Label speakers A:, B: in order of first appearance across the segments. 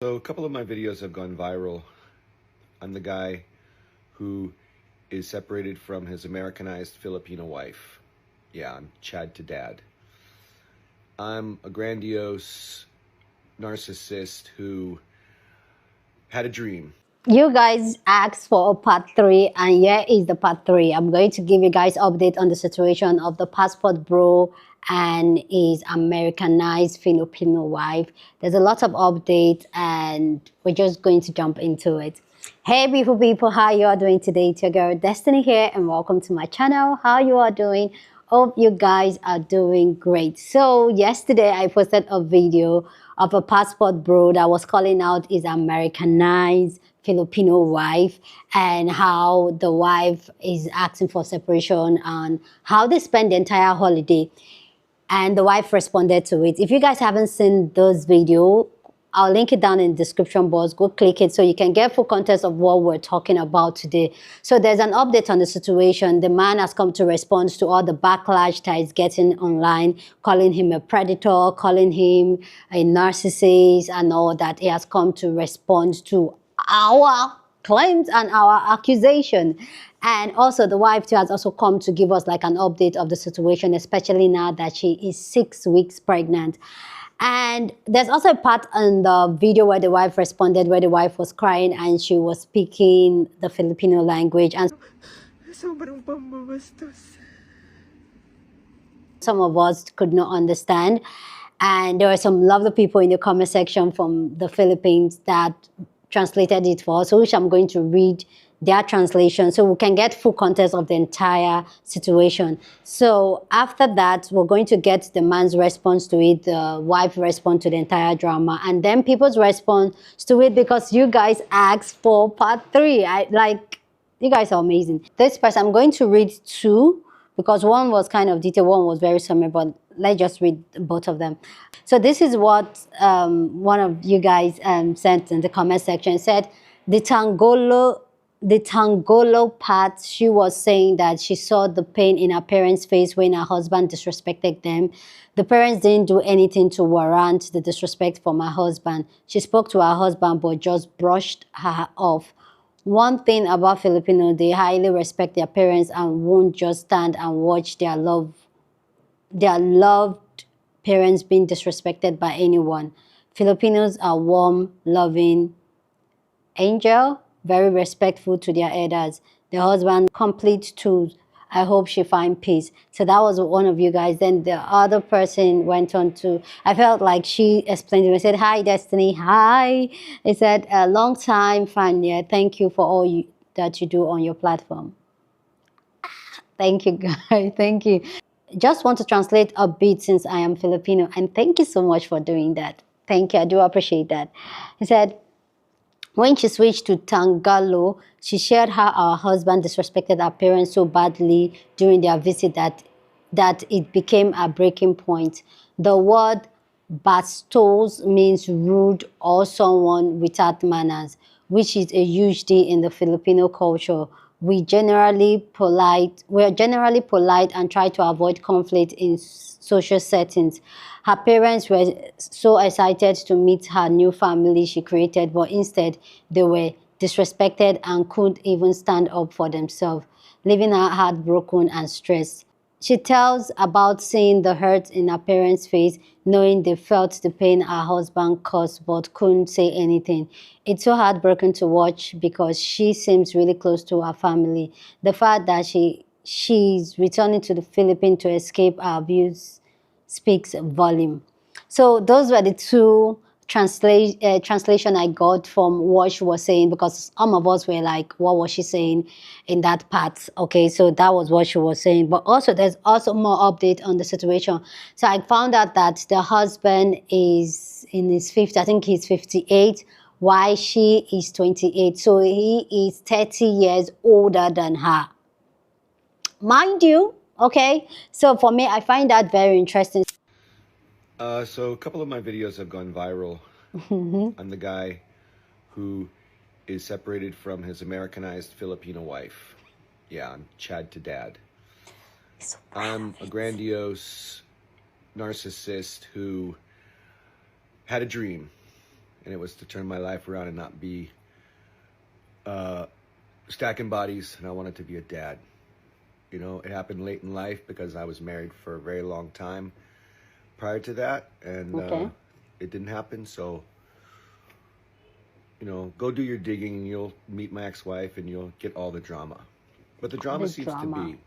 A: So a couple of my videos have gone viral. I'm the guy who is separated from his Americanized Filipino wife. Yeah, I'm Chad to Dad. I'm a grandiose narcissist who had a dream.
B: You guys asked for a part 3, and here is the part 3. I'm going to give you guys update on the situation of the passport bro and his Americanized Filipino wife. There's a lot of updates and we're just going to jump into it. Hey beautiful people, how you are doing today? It's your girl Destiny here and welcome to my channel. How you are doing? Hope you guys are doing great. So yesterday I posted a video of a passport bro that was calling out his Americanized Filipino wife and how the wife is asking for separation and how they spend the entire holiday, and the wife responded to it. If you guys haven't seen those videos, I'll link it down in the description box. Go click it so you can get full context of what we're talking about today. So there's an update on the situation. The man has come to respond to all the backlash that he's getting online, calling him a predator, calling him a narcissist and all that. He has come to respond to our claims and our accusation. And also the wife too has also come to give us like an update of the situation, especially now that she is 6 weeks pregnant. And there's also a part in the video where the wife responded, where the wife was crying and she was speaking the Filipino language, and
C: Sobrang pambabastos.
B: some of us could not understand. And there were some lovely people in the comment section from the Philippines that translated it for us, which I'm going to read their translation so we can get full context of the entire situation. So after that, we're going to get the man's response to it, the wife response to the entire drama, and then people's response to it, because you guys asked for part 3. You guys are amazing. This person, I'm going to read 2 because one was kind of detailed, one was very summary, but let's just read both of them. So this is what one of you guys sent in the comment section. It said, the Tangolo part, she was saying that she saw the pain in her parents' face when her husband disrespected them. The parents didn't do anything to warrant the disrespect from her husband. She spoke to her husband but just brushed her off. One thing about Filipino, they highly respect their parents and won't just stand and watch their loved parents being disrespected by anyone. Filipinos are warm, loving, angel, very respectful to their elders. The husband, complete tools. I hope she find peace. So that was one of you guys. Then the other person went on to, I felt like she explained to me, said, hi Destiny, hi. It said, a long time fan, yeah. Thank you for all that you do on your platform. Thank you guys, thank you. Just want to translate a bit since I am Filipino, and thank you so much for doing that. Thank you, I do appreciate that. He said, when she switched to Tagalog, she shared how her husband disrespected her parents so badly during their visit that it became a breaking point. The word bastos means rude or someone without manners, which is a huge deal in the Filipino culture. We are generally polite and try to avoid conflict in social settings. Her parents were so excited to meet her new family she created, but instead they were disrespected and couldn't even stand up for themselves, leaving her heartbroken and stressed. She tells about seeing the hurt in her parents' face, knowing they felt the pain her husband caused but couldn't say anything. It's so heartbroken to watch because she seems really close to her family. The fact that she's returning to the Philippines to escape her abuse speaks volume. So those were the 2 translation I got from what she was saying, because some of us were like, what was she saying in that part? Okay, so that was what she was saying. But also there's also more update on the situation. So I found out that the husband is in his 50s, I think he's 58, while she is 28. So he is 30 years older than her, mind you. Okay, so for me, I find that very interesting.
A: So a couple of my videos have gone viral. I'm the guy who is separated from his Americanized Filipino wife. Yeah, I'm Chad to Dad. I'm a grandiose narcissist who had a dream. and it was to turn my life around and not be stacking bodies, and I wanted to be a dad. You know, it happened late in life because I was married for a very long time prior to that, and it didn't happen. So, you know, go do your digging and you'll meet my ex-wife and you'll get all the drama. But the drama seems to be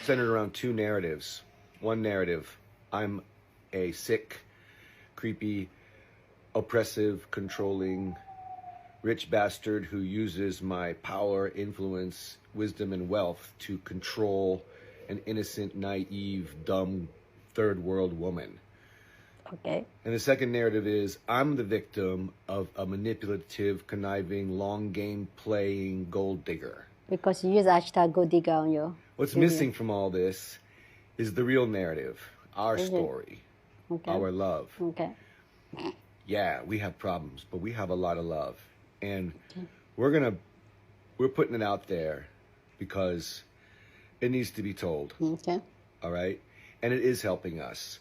A: centered around two narratives. One narrative, I'm a sick, creepy, oppressive, controlling, rich bastard who uses my power, influence, wisdom, and wealth to control an innocent, naive, dumb, third world woman.
B: Okay.
A: And the second narrative is I'm the victim of a manipulative, conniving, long game playing gold digger.
B: Because you use hashtag gold digger on your
A: What's
B: video.
A: missing from all this is the real narrative, our story, our love.
B: Okay.
A: Yeah, we have problems, but we have a lot of love. And we're putting it out there because it needs to be told.
B: Okay.
A: All right? And it is helping us.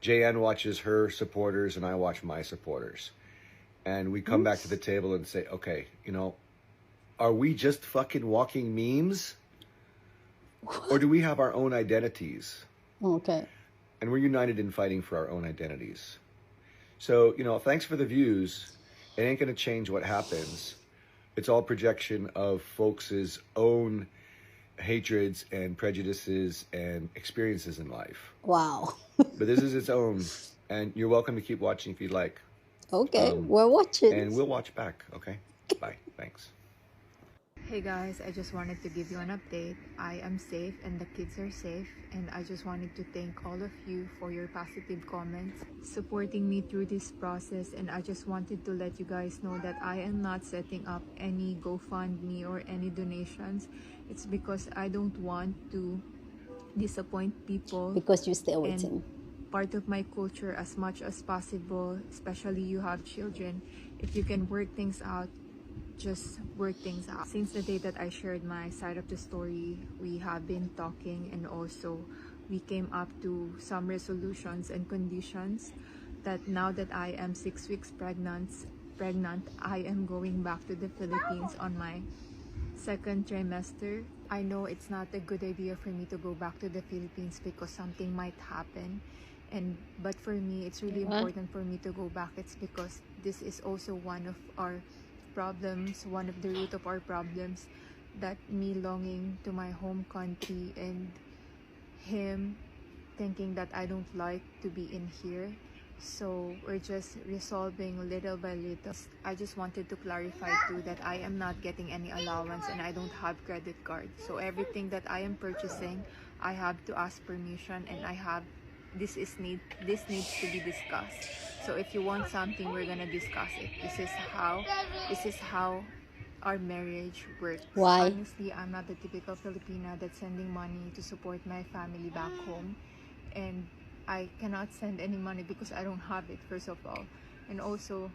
A: JN watches her supporters and I watch my supporters. And we come back to the table and say, okay, you know, are we just fucking walking memes? Or do we have our own identities?
B: Okay.
A: And we're united in fighting for our own identities. So, you know, thanks for the views. It ain't going to change what happens. It's all projection of folks' own hatreds and prejudices and experiences in life.
B: Wow.
A: But this is its own. And you're welcome to keep watching if you'd like.
B: Okay, we're watching.
A: And we'll watch back, okay? Bye. Thanks.
D: Hey guys, I just wanted to give you an update. I am safe and the kids are safe, and I just wanted to thank all of you for your positive comments, supporting me through this process, and I just wanted to let you guys know that I am not setting up any GoFundMe or any donations. It's because I don't want to disappoint people.
B: Because you stay with him.
D: Part of my culture as much as possible, especially you have children, if you can work things out, just work things out. Since the day that I shared my side of the story, we have been talking, and also we came up to some resolutions and conditions that now that I am 6 weeks pregnant, I am going back to the Philippines on my second trimester. I know it's not a good idea for me to go back to the Philippines because something might happen, but for me it's really important for me to go back. It's because this is also one of our problems, one of the root of our problems, that me longing to my home country and him thinking that I don't like to be in here. So we're just resolving little by little. I just wanted to clarify too that I am not getting any allowance and I don't have credit card. So everything that I am purchasing, I have to ask permission, and this needs to be discussed. So if you want something, we're gonna discuss it. This is how our marriage works.
B: Why?
D: Honestly, I'm not the typical Filipina that's sending money to support my family back home, and I cannot send any money because I don't have it, first of all. And also,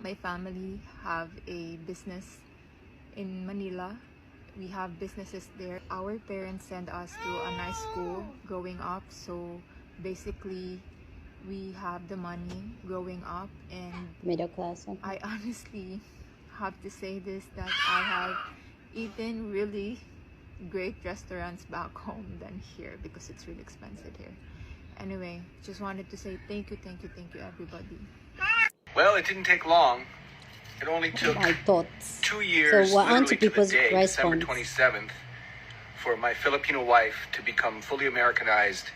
D: my family have a business in Manila. We have businesses there. Our parents send us to a nice school growing up, so basically we have the money growing up, and
B: Middle class. Okay.
D: I honestly have to say this, that I have eaten really great restaurants back home than here because it's really expensive here. Anyway, just wanted to say thank you everybody.
A: Well, it didn't take long. It only took
B: My thoughts.
A: 2 years,
B: So what on
A: literally
B: to
A: to the
B: people's
A: day, December
B: response?
A: 27th, for my Filipino wife to become fully Americanized,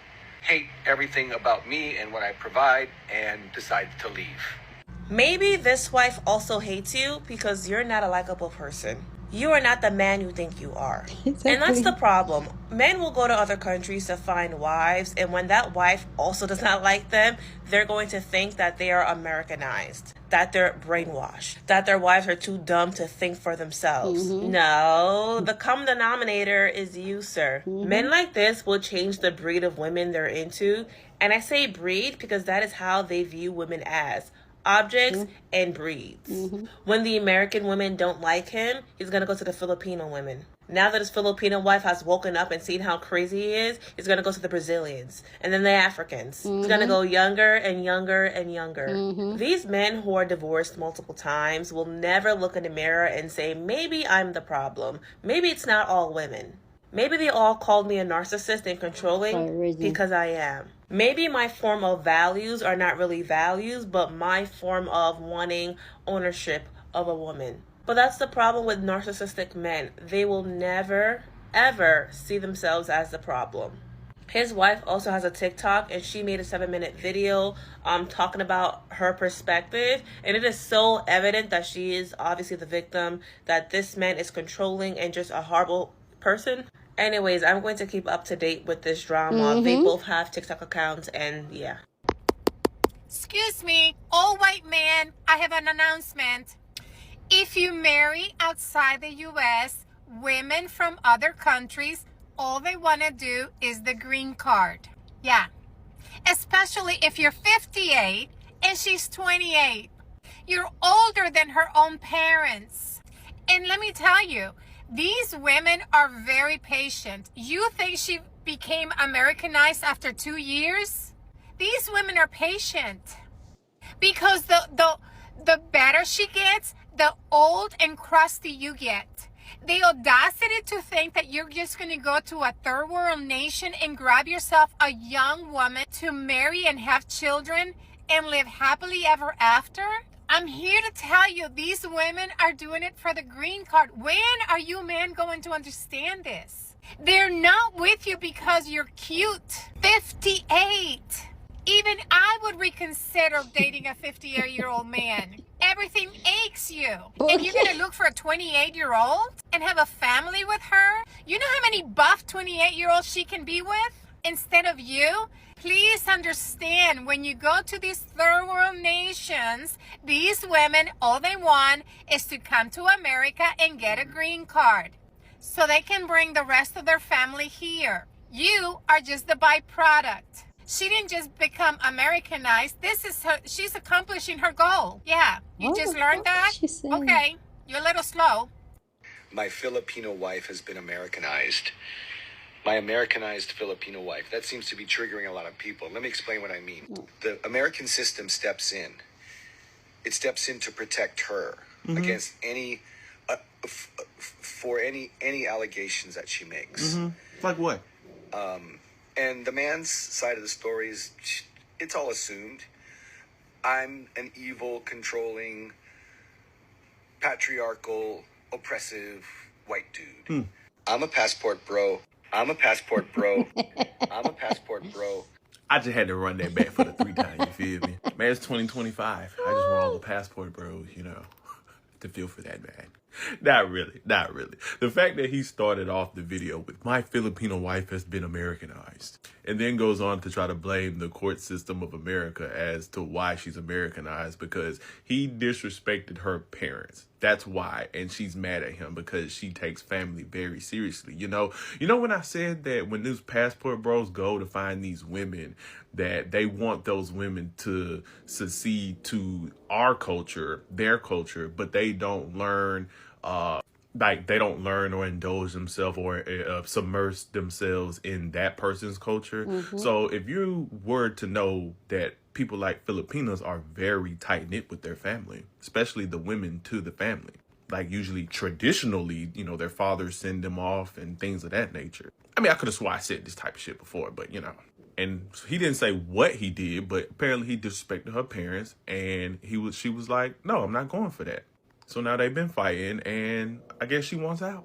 A: hate everything about me and what I provide, and decide to leave.
E: Maybe this wife also hates you because you're not a likable person. You are not the man you think you are.
B: Exactly.
E: And that's the problem. Men will go to other countries to find wives, and when that wife also does not like them, they're going to think that they are Americanized, that they're brainwashed, that their wives are too dumb to think for themselves. No, the common denominator is you, sir. Men like this will change the breed of women they're into, and I say breed because that is how they view women as. Objects and breeds. When the American women don't like him, he's gonna go to the Filipino women. Now that his Filipino wife has woken up and seen how crazy he is, he's going to go to the Brazilians and then the Africans. He's going to go younger and younger and younger. These men who are divorced multiple times will never look in the mirror and say, maybe I'm the problem. Maybe it's not all women. Maybe they all called me a narcissist and controlling because I am. Maybe my form of values are not really values, but my form of wanting ownership of a woman. But that's the problem with narcissistic men. They will never, ever see themselves as the problem. His wife also has a TikTok, and she made a 7-minute video talking about her perspective. And it is so evident that she is obviously the victim, that this man is controlling and just a horrible person. Anyways, I'm going to keep up to date with this drama. They both have TikTok accounts, and yeah.
F: Excuse me, all white man, I have an announcement. If you marry outside the U.S., women from other countries, all they want to do is the green card. Yeah. Especially if you're 58 and she's 28. You're older than her own parents. And let me tell you, these women are very patient. You think she became Americanized after 2 years? These women are patient. Because the better she gets, the old and crusty you get. The audacity to think that you're just going to go to a third world nation and grab yourself a young woman to marry and have children and live happily ever after. I'm here to tell you, these women are doing it for the green card. When are you men going to understand this? They're not with you because you're cute. 58. Even I would reconsider dating a 58-year-old man. Everything aches you. And you're going to look for a 28-year-old and have a family with her? You know how many buff 28-year-olds she can be with instead of you? Please understand, when you go to these third world nations, these women, all they want is to come to America and get a green card so they can bring the rest of their family here. You are just the byproduct. She didn't just become Americanized. This is her. She's accomplishing her goal. Yeah. You just learned that? Okay. You're a little slow.
A: My Filipino wife has been Americanized. My Americanized Filipino wife. That seems to be triggering a lot of people. Let me explain what I mean. The American system steps in. It steps in to protect her against any, for any allegations that she makes.
G: Like what?
A: And the man's side of the story is, it's all assumed. I'm an evil, controlling, patriarchal, oppressive white dude. I'm a passport bro. I'm a passport bro. I'm a passport bro.
G: I just had to run that back for the 3 times, you feel me? Man, it's 2025. I just want all the passport bros, to feel for that, man. Not really. The fact that he started off the video with, my Filipino wife has been Americanized, and then goes on to try to blame the court system of America as to why she's Americanized, because he disrespected her parents. That's why. And she's mad at him because she takes family very seriously. You know when I said that when these passport bros go to find these women, that they want those women to succeed to our culture, their culture, but they don't learn, they don't learn or indulge themselves or submerge themselves in that person's culture. So if you were to know that people like Filipinos are very tight-knit with their family, especially the women to the family. Like usually traditionally, their fathers send them off and things of that nature. I mean, I could have swore I said this type of shit before, but and he didn't say what he did, but apparently he disrespected her parents, and she was like, no, I'm not going for that. So now they've been fighting, and I guess she wants out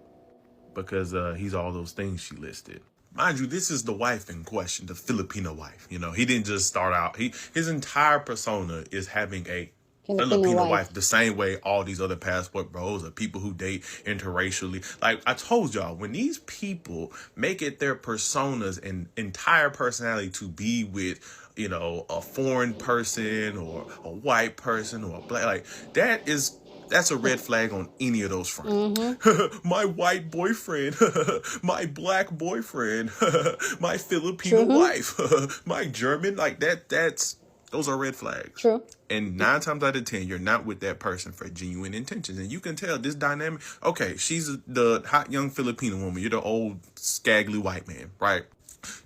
G: because he's all those things she listed. Mind you, this is the wife in question, the Filipino wife. He didn't just start out. His entire persona is having a Filipino wife, the same way all these other passport bros are people who date interracially. Like I told y'all, when these people make it their personas and entire personality to be with, a foreign person or a white person or a black, like that's a red flag on any of those fronts. My white boyfriend, my black boyfriend, my Filipino wife, my German, like that's Those are red flags.
B: True.
G: And 9 times out of 10, you're not with that person for genuine intentions. And you can tell this dynamic. Okay, she's the hot young Filipino woman. You're the old scraggly white man, right?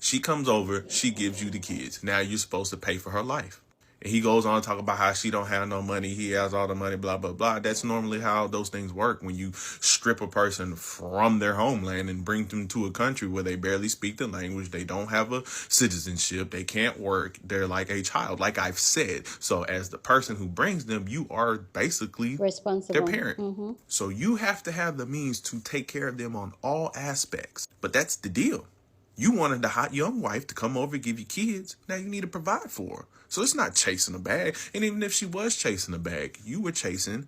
G: She comes over. She gives you the kids. Now you're supposed to pay for her life. And he goes on to talk about how she don't have no money. He has all the money, blah, blah, blah. That's normally how those things work when you strip a person from their homeland and bring them to a country where they barely speak the language. They don't have a citizenship. They can't work. They're like a child, like I've said. So as the person who brings them, you are basically
B: Responsible.
G: their parent. So you have to have the means to take care of them on all aspects. But that's the deal. You wanted the hot young wife to come over and give you kids. Now you need to provide for her. So it's not chasing a bag. And even if she was chasing a bag, you were chasing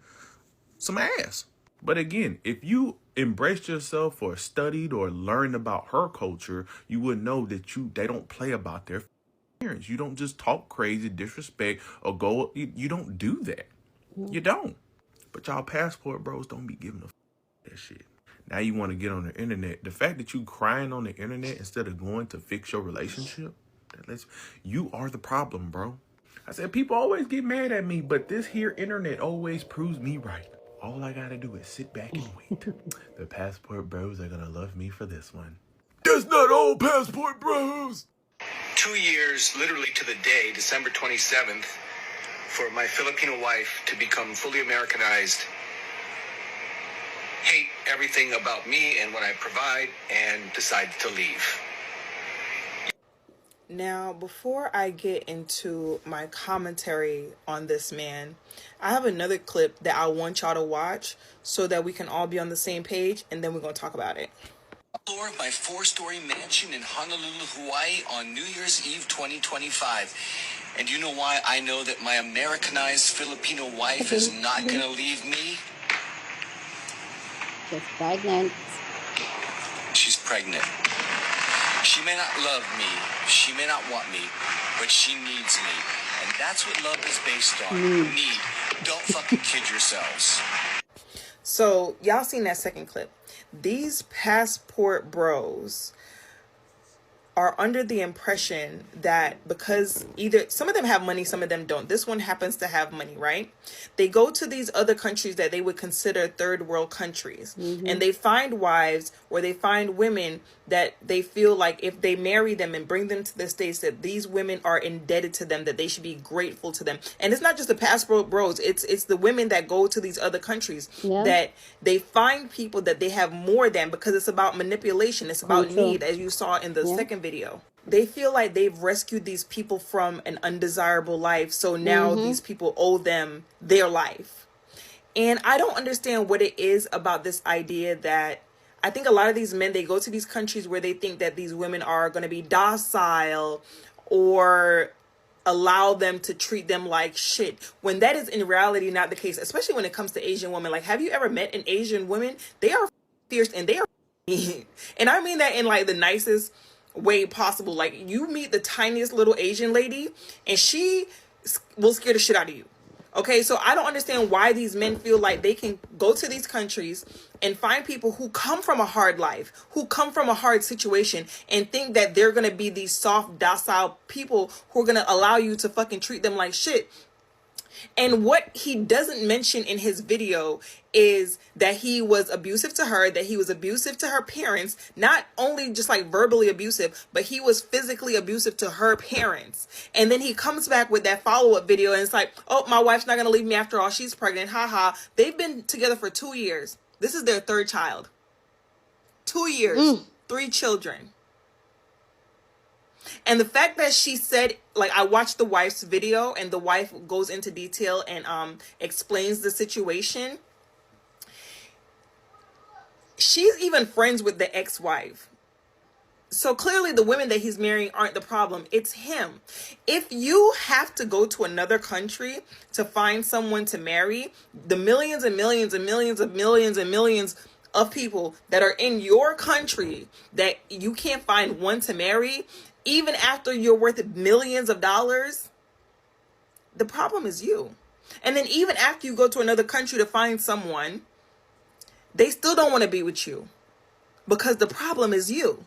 G: some ass. But again, if you embraced yourself or studied or learned about her culture, you would know that they don't play about their parents. You don't just talk crazy, disrespect, or go. You don't do that. You don't. But y'all passport bros don't be giving a that shit. Now you want to get on the internet. The fact that you crying on the internet instead of going to fix your relationship, you are the problem, bro. I said, people always get mad at me, but this here internet always proves me right. All I got to do is sit back and wait. The passport bros are going to love me for this one. That's not all passport bros.
A: 2 years, literally to the day, December 27th, for my Filipino wife to become fully Americanized, hate everything about me and what I provide, and decide to leave.
C: Now, before I get into my commentary on this man, I have another clip that I want y'all to watch so that we can all be on the same page, and then we're going to talk about it.
A: Floor of my 4-story mansion in Honolulu, Hawaii on New Year's Eve 2025. And you know why I know that my Americanized Filipino wife is not going to leave me?
B: She's pregnant.
A: She's pregnant. She may not love me, she may not want me, but she needs me. And that's what love is based on. Need. Don't fucking kid yourselves.
C: So, y'all seen that second clip. These passport bros are under the impression that because either some of them have money, some of them don't. This one happens to have money, right? They go to these other countries that they would consider third world countries, and they find wives or they find women that they feel like if they marry them and bring them to the States, that these women are indebted to them, that they should be grateful to them. And it's not just the passport bros, it's the women that go to these other countries that they find people that they have more than, because it's about manipulation, it's about need, as you saw in the second video. They feel like they've rescued these people from an undesirable life, so now these people owe them their life. And I don't understand what it is about this idea that I think a lot of these men, they go to these countries where they think that these women are going to be docile or allow them to treat them like shit, when that is in reality not the case, especially when it comes to Asian women. Like, have you ever met an Asian woman? They are fierce and they are mean. And I mean that in like the nicest way possible. Like, you meet the tiniest little Asian lady and she will scare the shit out of you. Okay, so I don't understand why these men feel like they can go to these countries and find people who come from a hard life, who come from a hard situation, and think that they're going to be these soft, docile people who are going to allow you to fucking treat them like shit. And what he doesn't mention in his video is that he was abusive to her, that he was abusive to her parents, not only just like verbally abusive, but he was physically abusive to her parents. And then he comes back with that follow-up video and it's like, oh, my wife's not going to leave me after all. She's pregnant. Haha. They've been together for 2 years. This is their third child. 2 years, 3 children. And the fact that she said, like, I watched the wife's video and the wife goes into detail and explains the situation. She's even friends with the ex-wife. So clearly the women that he's marrying aren't the problem. It's him. If you have to go to another country to find someone to marry, the millions and millions and millions of millions and millions of people that are in your country that you can't find one to marry, even after you're worth millions of dollars, the problem is you. And then even after you go to another country to find someone, they still don't want to be with you because the problem is you.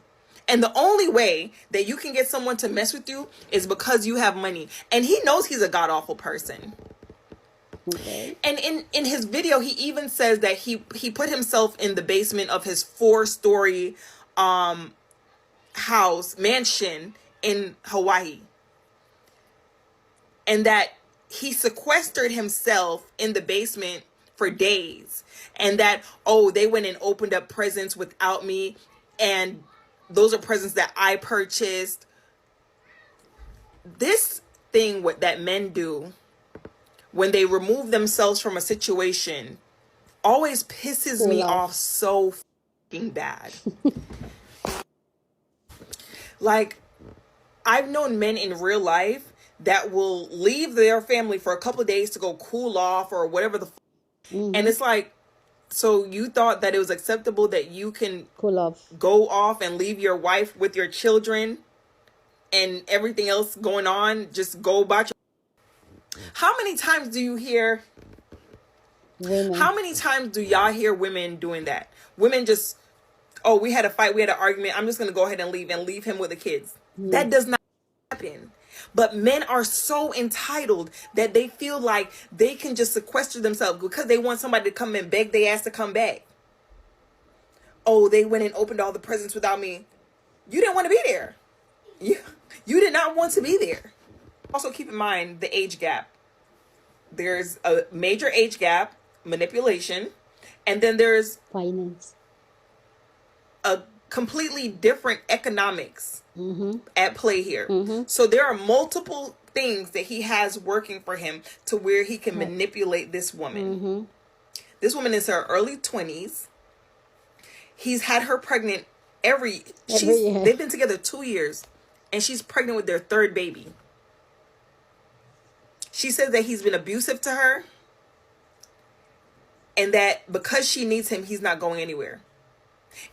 C: And the only way that you can get someone to mess with you is because you have money. And he knows he's a god-awful person.
B: Okay.
C: And in his video, he even says that he put himself in the basement of his 4-story mansion in Hawaii. And that he sequestered himself in the basement for days. And that, they went and opened up presents without me. And those are presents that I purchased. This thing that men do when they remove themselves from a situation always pisses me off so fucking bad. Like, I've known men in real life that will leave their family for a couple of days to go cool off or whatever and it's like, so you thought that it was acceptable that you can
B: Cool off.
C: go off and leave your wife with your children and everything else going on, just go about your... How many times do you hear
B: Women.
C: How many times do y'all hear women doing that? Women just, we had a fight, we had an argument, I'm just going to go ahead and leave him with the kids. That does not happen. But men are so entitled that they feel like they can just sequester themselves because they want somebody to come and beg their ass to come back. They went and opened all the presents without me. You didn't want to be there. You did not want to be there. Also, keep in mind the age gap. There's a major age gap, manipulation, and then there's
B: Finance.
C: a completely different economics at play here. So there are multiple things that he has working for him to where he can manipulate this woman. This woman is her early 20s. He's had her pregnant every year. They've been together 2 years, and she's pregnant with their 3rd baby. She says that he's been abusive to her, and that because she needs him, he's not going anywhere.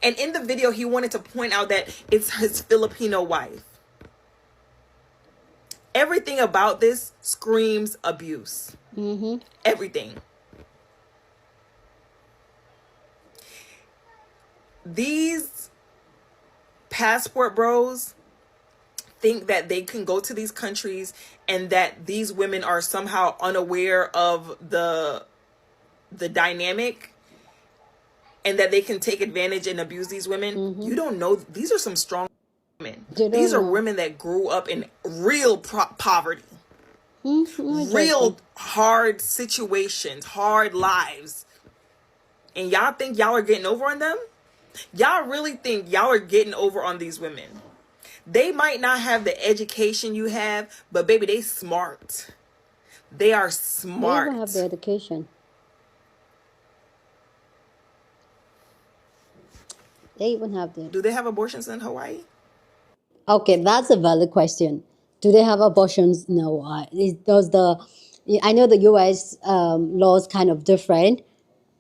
C: And in the video, he wanted to point out that it's his Filipino wife. Everything about this screams abuse. Everything. These passport bros think that they can go to these countries and that these women are somehow unaware of the dynamic and that they can take advantage and abuse these women. You don't know. These are some strong women. These are women that grew up in real poverty. Real hard situations, hard lives. And y'all think y'all are getting over on them? Y'all really think y'all are getting over on these women? They might not have the education you have, but baby, they smart. They are smart.
B: They even have the education. They even have the...
C: Do they have abortions in Hawaii?
B: Okay, that's a valid question. Do they have abortions? No. I know the U.S. laws kind of different.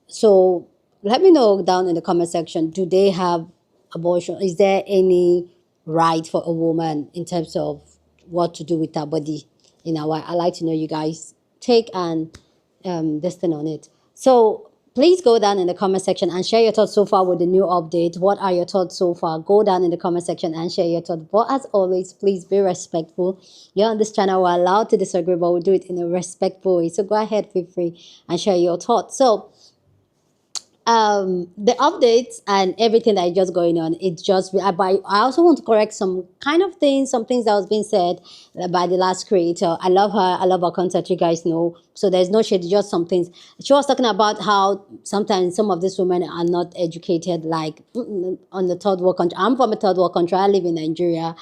B: So let me know down in the comment section. Do they have abortion? Is there any right for a woman in terms of what to do with her body in Hawaii? I'd like to know you guys take and this thing on it. So please go down in the comment section and share your thoughts so far with the new update. What are your thoughts so far? Go down in the comment section and share your thoughts. But as always, please be respectful. You're on this channel. We're allowed to disagree, but we'll do it in a respectful way. So go ahead, feel free and share your thoughts. So the updates and everything that is just going on, I also want to correct some things that was being said by the last creator. I love her content, you guys know, so there's no shade, just some things. She was talking about how sometimes some of these women are not educated, like on the 3rd world country. I'm from a 3rd world country. I live in Nigeria.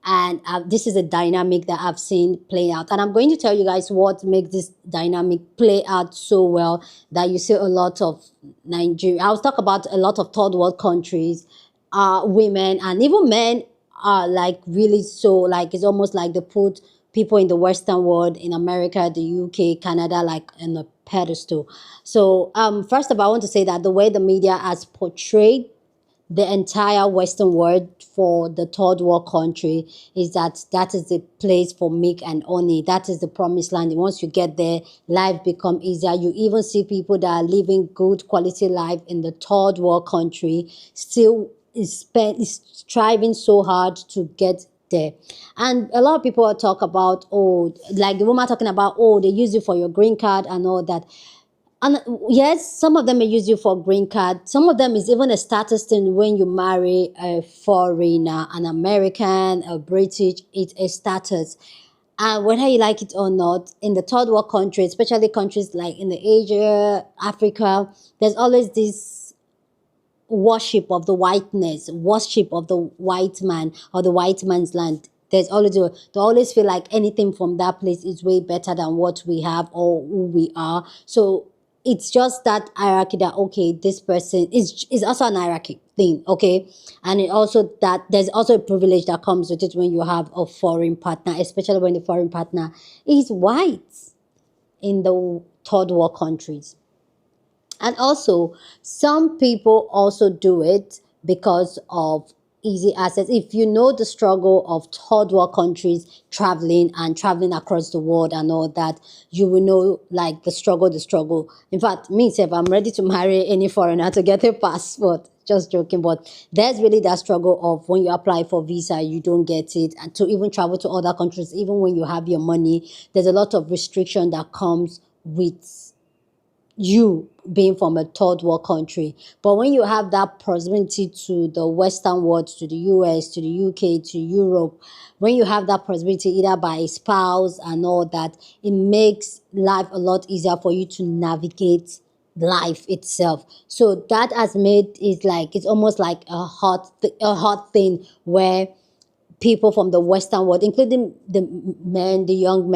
B: And this is a dynamic that I've seen play out. And I'm going to tell you guys what makes this dynamic play out so well that you see a lot of Nigeria. I'll talk about a lot of 3rd world countries, women and even men are like really so, like it's almost like they put people in the Western world, in America, the UK, Canada, like in a pedestal. So first of all, I want to say that the way the media has portrayed the entire Western world for the 3rd world country is that is the place for milk and honey. That is the promised land. Once you get there, life become easier. You even see people that are living good quality life in the 3rd world country still is striving so hard to get there. And a lot of people talk about, oh, like the woman talking about, oh, they use you for your green card and all that. And yes, some of them may use you for green card. Some of them is even a status thing when you marry a foreigner, an American, a British, it's a status. And whether you like it or not, in the third world countries, especially countries like in the Asia, Africa, there's always this worship of the whiteness, worship of the white man or the white man's land. There's always they always feel like anything from that place is way better than what we have or who we are. So it's just that hierarchy that, okay, this person is also an hierarchy thing, okay, and it also that there's also a privilege that comes with it when you have a foreign partner, especially when the foreign partner is white in the third world countries. And also, some people also do it because of easy access. If you know the struggle of third world countries traveling across the world and all that, you will know like the struggle. In fact, me, if I'm ready to marry any foreigner to get a passport. Just joking, but there's really that struggle of when you apply for visa, you don't get it, and to even travel to other countries, even when you have your money, there's a lot of restriction that comes with you being from a third world country. But when you have that proximity to the Western world, to the US, to the UK, to Europe, when you have that proximity either by a spouse and all that, it makes life a lot easier for you to navigate life itself. So that has made it like it's almost like a hot thing where people from the Western world, including the men, the young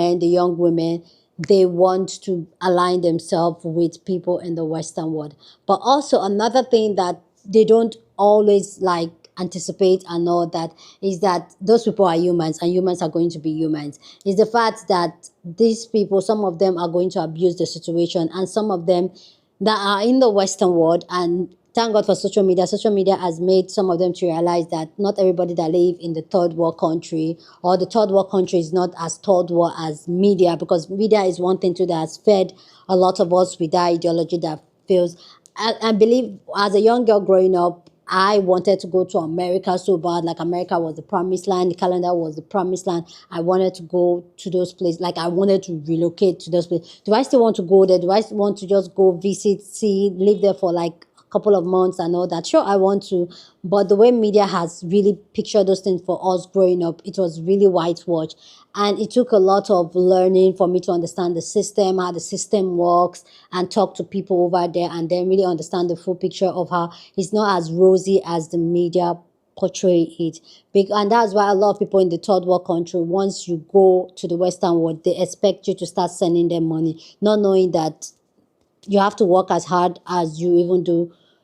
B: women, they want to align themselves with people in the Western world. But also another thing that they don't always like anticipate and all that is that those people are humans and humans are going to be humans. Is the fact that these people, some of them are going to abuse the situation, and some of them that are in the Western world, and thank God for social media. Social media has made some of them to realize that not everybody that live in the third world country or the third world country is not as third world as media, because media is one thing too that has fed a lot of us with that ideology that feels. I believe as a young girl growing up, I wanted to go to America so bad. Like America was the promised land. The calendar was the promised land. I wanted to go to those places. Like I wanted to relocate to those places. Do I still want to go there? Do I want to just go visit, see, live there for like a couple of months and all that? Sure, I want to. But the way media has really pictured those things for us growing up, it was really whitewashed. And it took a lot of learning for me to understand the system, how the system works, and talk to people over there, and then really understand the full picture of how it's not as rosy as the media portray it. And that's why a lot of people in the third world country, once you go to the Western world, they expect you to start sending them money, not knowing that you have to work as hard as you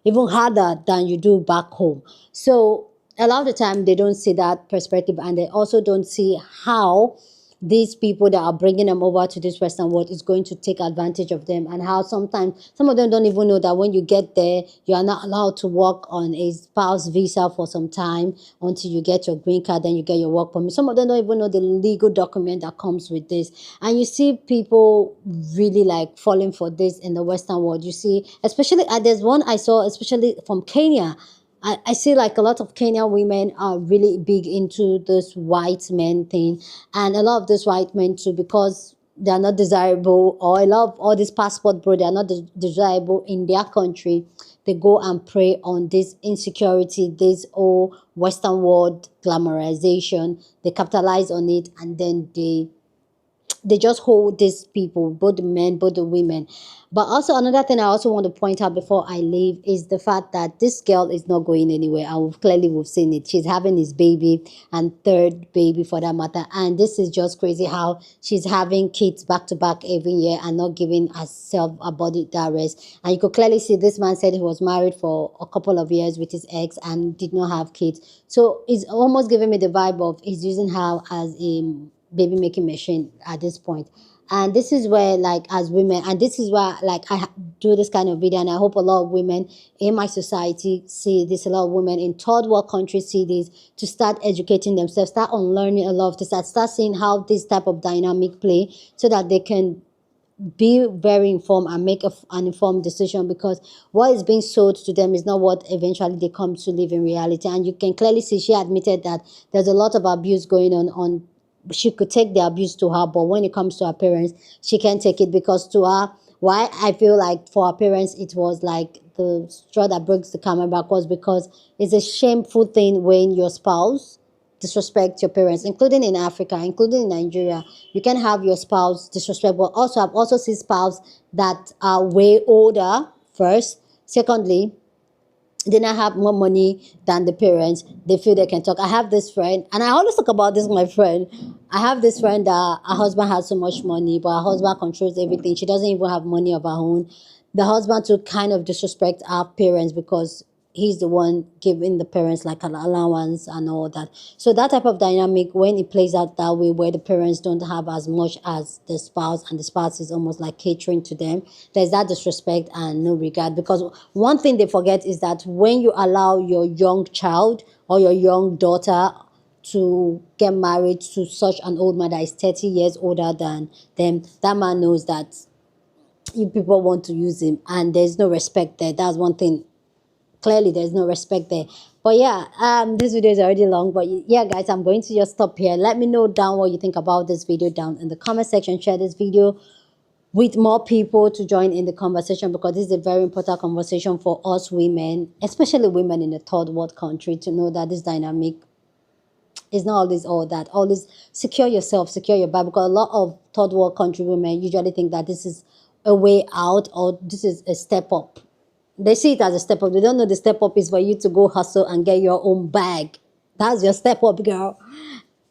B: even harder than you do back home. So a lot of the time they don't see that perspective, and they also don't see how these people that are bringing them over to this Western world is going to take advantage of them, and how sometimes some of them don't even know that when you get there, you are not allowed to work on a spouse visa for some time until you get your green card, then you get your work permit. Some of them don't even know the legal document that comes with this. And you see people really like falling for this in the Western world. You see, especially there's one I saw, especially from Kenya. I see like a lot of Kenyan women are really big into this white men thing, and a lot of these white men too, because they are not desirable, or a lot of all these passport bro, they are not desirable in their country. They go and prey on this insecurity, this whole Western world glamorization. They capitalize on it, and then they just hold these people, both the men, both the women. But also another thing I also want to point out before I leave is the fact that this girl is not going anywhere. And we've seen it. She's having his baby and third baby for that matter. And this is just crazy how she's having kids back to back every year and not giving herself a body that rest. And you could clearly see this man said he was married for a couple of years with his ex and did not have kids. So it's almost giving me the vibe of he's using her as a baby making machine at this point. And this is where, like, as women, and this is why, like, do this kind of video, and I hope a lot of women in my society see this, a lot of women in third world countries see this, to start educating themselves, start unlearning a lot of this, start seeing how this type of dynamic play, so that they can be very informed and make an informed decision, because what is being sold to them is not what eventually they come to live in reality. And you can clearly see she admitted that there's a lot of abuse going on. She could take the abuse to her, but when it comes to her parents, she can't take it, because to her, why I feel like for her parents it was like the straw that breaks the camel back, was because it's a shameful thing when your spouse disrespect your parents, including in Africa, including in Nigeria. You can have your spouse disrespect, but also I've also seen spouse that are way older, first. Secondly, they now have more money than the parents. They feel they can talk. I have this friend, and I always talk about this with my friend. I have this friend that her husband has so much money, but her husband controls everything. She doesn't even have money of her own. The husband to kind of disrespect our parents because he's the one giving the parents like an allowance and all that. So that type of dynamic, when it plays out that way, where the parents don't have as much as the spouse, and the spouse is almost like catering to them, there's that disrespect and no regard. Because one thing they forget is that when you allow your young child or your young daughter to get married to such an old man that is 30 years older than them, that man knows that you people want to use him, and there's no respect there. That's one thing. Clearly there's no respect there. But yeah, this video is already long, but yeah guys, I'm going to just stop here. Let me know down what you think about this video down in the comment section. Share this video with more people to join in the conversation, because this is a very important conversation for us women, especially women in a third world country, to know that this dynamic is not always all that. Always secure yourself, secure your bag, because a lot of third world country women usually think that this is a way out, or this is a step up. They see it as a step up. They don't know the step up is for you to go hustle and get your own bag. That's your step up, girl.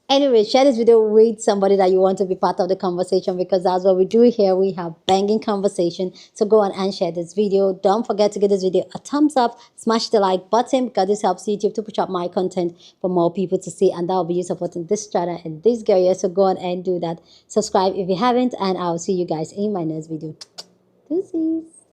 B: Anyway, share this video with somebody that you want to be part of the conversation, because that's what we do here. We have banging conversation. So go on and share this video. Don't forget to give this video a thumbs up. Smash the like button, because this helps YouTube to push up my content for more people to see. And that will be you supporting this channel and this girl here. So go on and do that. Subscribe if you haven't. And I'll see you guys in my next video. Deuces.